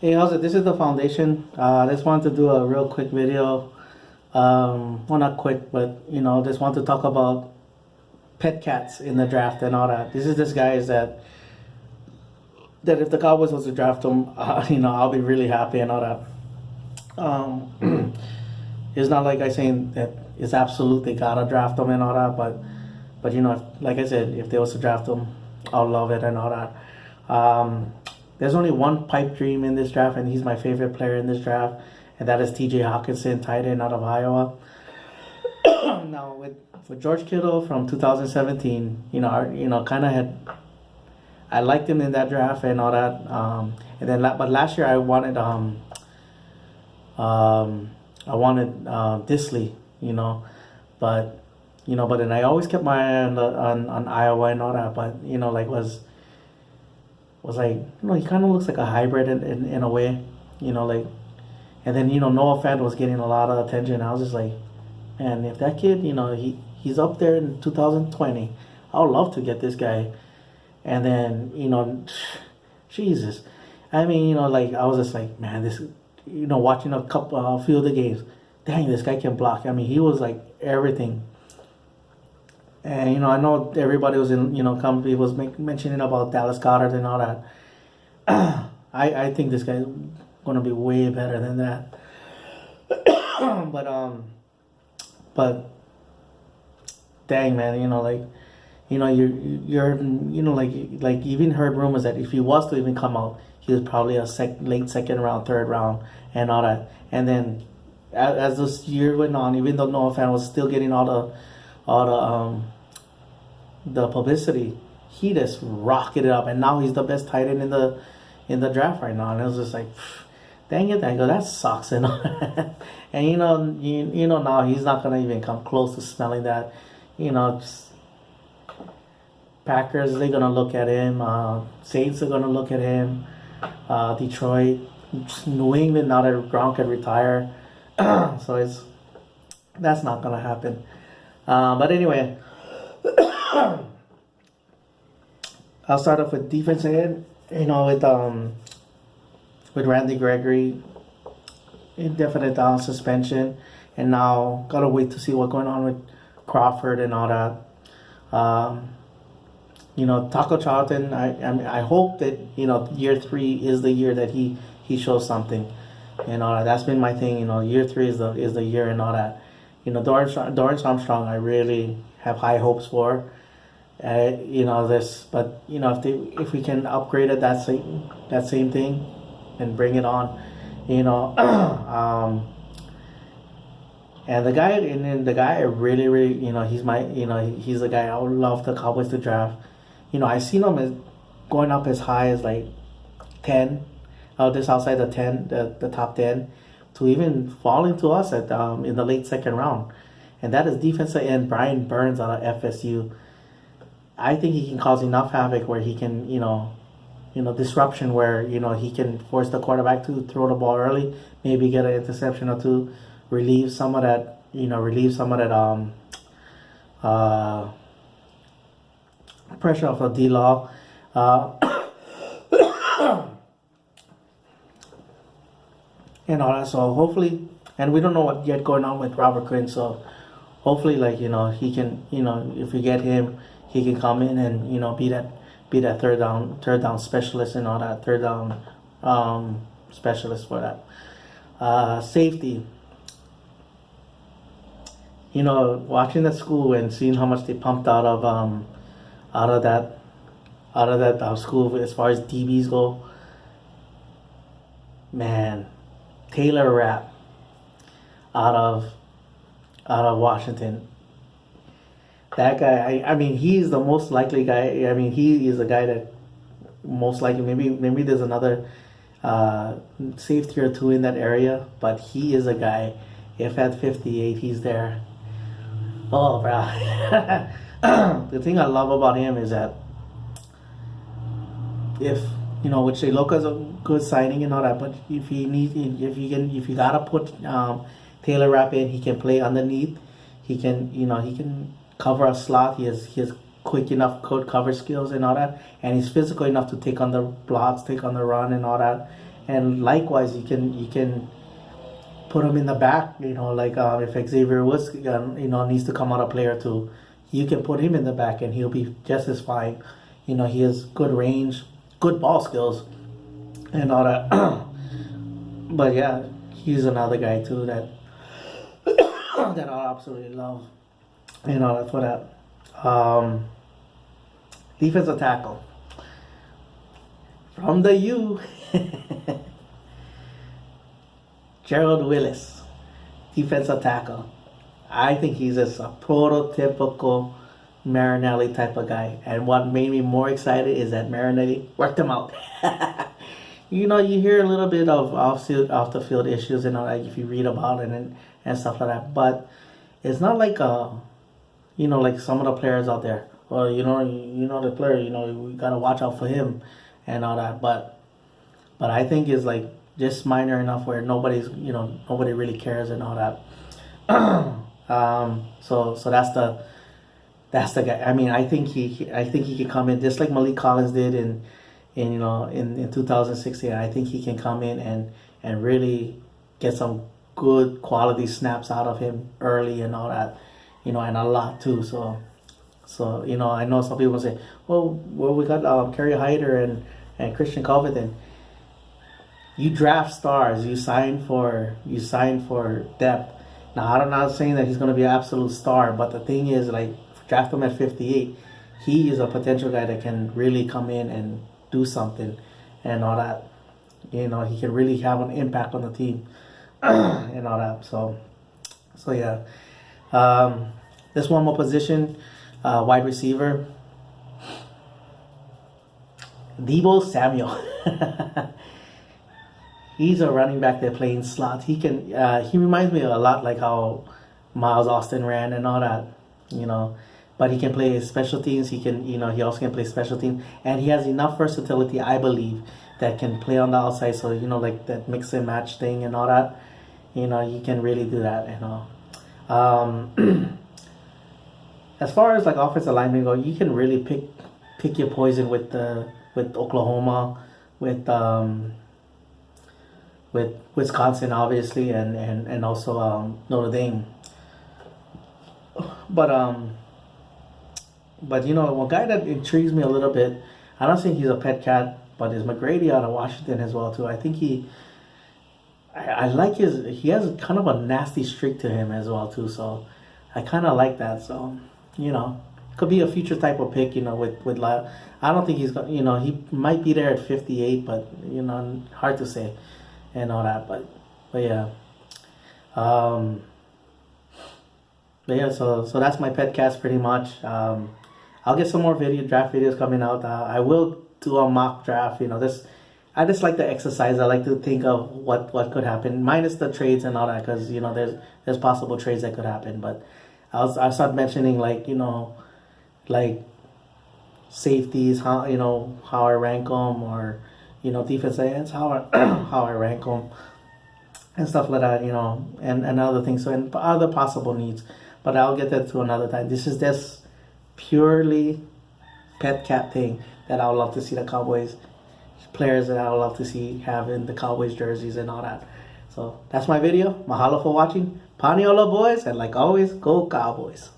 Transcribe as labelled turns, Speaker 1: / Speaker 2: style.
Speaker 1: Hey, how's it? This is the foundation. I just wanted to do a real quick video. Well, not quick, but just want to talk about pet cats in the draft and all that. This guy is that if the Cowboys was to draft him, I'll be really happy and all that. It's not like I saying that it's absolute they gotta draft him and all that, but like I said, if they was to draft him, I'll love it and all that. There's only one pipe dream in this draft, and he's my favorite player in this draft, and that is T.J. Hawkinson, tight end out of Iowa. Now with George Kittle from 2017, kind of had I liked him in that draft and all that. But last year I wanted Disley, but but then I always kept my eye on Iowa and all that. But was like, he kind of looks like a hybrid in a way, like, and then Noah Fant was getting a lot of attention. I was just like, man, if that kid, he's up there in 2020, I would love to get this guy. And then Jesus, I mean, like, I was just like, man, this, watching a few of the games, dang, this guy can block. I mean, he was like everything. And I know everybody was mentioning about Dallas Goedert and all that. I think this guy's gonna be way better than that. but dang, man, like even heard rumors that if he was to even come out, he was probably a late second round, third round, and all that. And then as this year went on, even though Noah Fan was still getting all the publicity, he just rocketed it up, and now he's the best tight end in the draft right now. And it was just like, dang it, I go, that sucks, and and now he's not gonna even come close to smelling that. Packers, they're gonna look at him. Saints are gonna look at him. Detroit, New England, now that Gronk can retire, so that's not gonna happen. But anyway, I'll start off with defense end. With Randy Gregory, indefinite suspension, and now gotta wait to see what's going on with Crawford and all that. Taco Charlton. I hope that year 3 is the year that he shows something. That's been my thing. Year 3 is the year and all that. Dorrance Armstrong, I really have high hopes for. But if we can upgrade it, that same thing, and bring it on, and the guy I really, he's the guy I would love the Cowboys to draft. I seen him as going up as high as like 10, just outside the 10, the top 10, to even falling to us at in the late second round, and that is defensive end Brian Burns out of FSU. I think he can cause enough havoc where he can, disruption where, he can force the quarterback to throw the ball early, maybe get an interception or two, relieve some of that pressure off of D-Law. And all that. So hopefully, and we don't know what yet going on with Robert Quinn, so hopefully, he can, if we get him, he can come in and be that third down specialist and all that, third down specialist for that. Safety. Watching that school and seeing how much they pumped out of that school as far as DBs go, man, Taylor Rapp out of Washington. That guy, I mean, he's the most likely guy. I mean, he is the guy that most likely, maybe there's another safety or two in that area, but he is a guy. If at 58 he's there, oh, bro. The thing I love about him is that if which Loca's a good signing and all that, but if you gotta put Taylor Rapp in, he can play underneath. He can cover a slot. He has quick enough code cover skills and all that, and he's physical enough to take on the blocks, take on the run and all that. and likewise you can put him in the back. Like if Xavier Woods needs to come out a play or two, you can put him in the back and he'll be just as fine. He has good range, good ball skills, and all that. But yeah, he's another guy too that that I absolutely love. For that. Defensive tackle from the U. Gerald Willis, defensive tackle. I think he's just a prototypical Marinelli type of guy. And what made me more excited is that Marinelli worked him out. You hear a little bit of off the field issues, like if you read about it and stuff like that. But it's not like like some of the players out there. Well, the player, we gotta watch out for him and all that. But I think it's like just minor enough where nobody really cares and all that. So that's the guy. I mean, I think he can come in just like Malik Collins did in 2016. I think he can come in and really get some good quality snaps out of him early and all that, and a lot too. So I know some people say, well we got Kerry Hyder and Christian Covington. You draft stars. You sign for depth. Now I'm not saying that he's going to be an absolute star, but the thing is, like, draft him at 58. He is a potential guy that can really come in and do something and all that. He can really have an impact on the team and all that. So yeah. There's one more position, wide receiver. Deebo Samuel. He's a running back that plays slot. He reminds me a lot like how Miles Austin ran and all that, But he can play special teams. He also can play special teams, and he has enough versatility, I believe, that can play on the outside. So like that mix and match thing and all that, he can really do that. As far as like offensive linemen go, you can really pick your poison with Oklahoma, with Wisconsin, obviously, and also Notre Dame. But one guy that intrigues me a little bit, I don't think he's a pet cat, but is McGrady out of Washington as well too. I think I like he has kind of a nasty streak to him as well too. So I kind of like that. So could be a future type of pick. With I don't think he's got. He might be there at 58, but hard to say. And all that, but yeah, so that's my pet cast pretty much. I'll get some more draft videos coming out. I will do a mock draft. I just like the exercise. I like to think of what could happen, minus the trades and all that, because there's possible trades that could happen. But I'll start mentioning like safeties, how I rank them, or defensive ends, how I rank them, and stuff like that, and other things, and other possible needs. But I'll get that to another time. This is just purely pet cat thing that I would love to see the Cowboys players that I would love to see having the Cowboys jerseys and all that. So that's my video. Mahalo for watching. Paniola boys, and like always, go Cowboys.